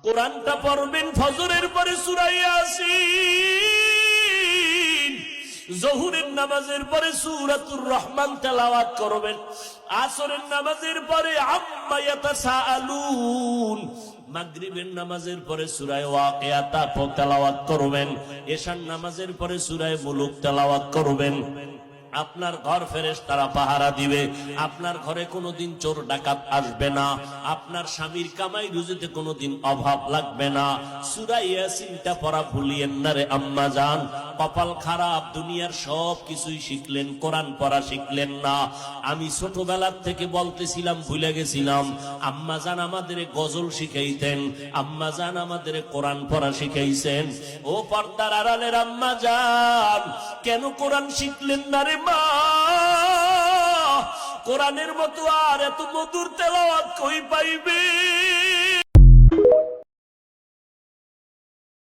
কোরআনটা পড়বেন ফজরের পরে সূরা ইয়াসিন, জোহরের নামাজের পরে সূরাতুর রহমান তেলাওয়াত করবেন, আসরের নামাজের পরে আম্মা ইয়াতাসাআলুন, মাগরিবের নামাজের পরে সূরা ওয়াকিয়া তেলাওয়াত করবেন, এশার নামাজের পরে সূরা মুলুক তেলাওয়াত করবেন। আপনার ঘর ফেরেশতারা পাহারা দিবে, আপনার ঘরে কোনোদিন চোর ডাকাত আসবে না, আপনার স্বামীর কামাই রুজিতে কোনোদিন অভাব লাগবে না। সূরা ইয়াসিনটা পড়া ভুলিয়েন না রে আম্মা জান। কপাল খারাপ, দুনিয়ার সব কিছুই শিখলেন, কোরআন পড়া শিখলেন না। আমি ছোটবেলার থেকে বলতেছিলাম, ভুলে গেছিলাম, আম্মা জান আমাদের গজল শিখাইতেন, আম্মা জান আমাদের কোরআন পড়া শিখাইছেন। ও পর্দার আড়ালের আম্মা জান, কেন কোরআন শিখলেন না রে মা? কোরআনের মতো আর এত মধুর তেলাওয়াত কই পাইবে?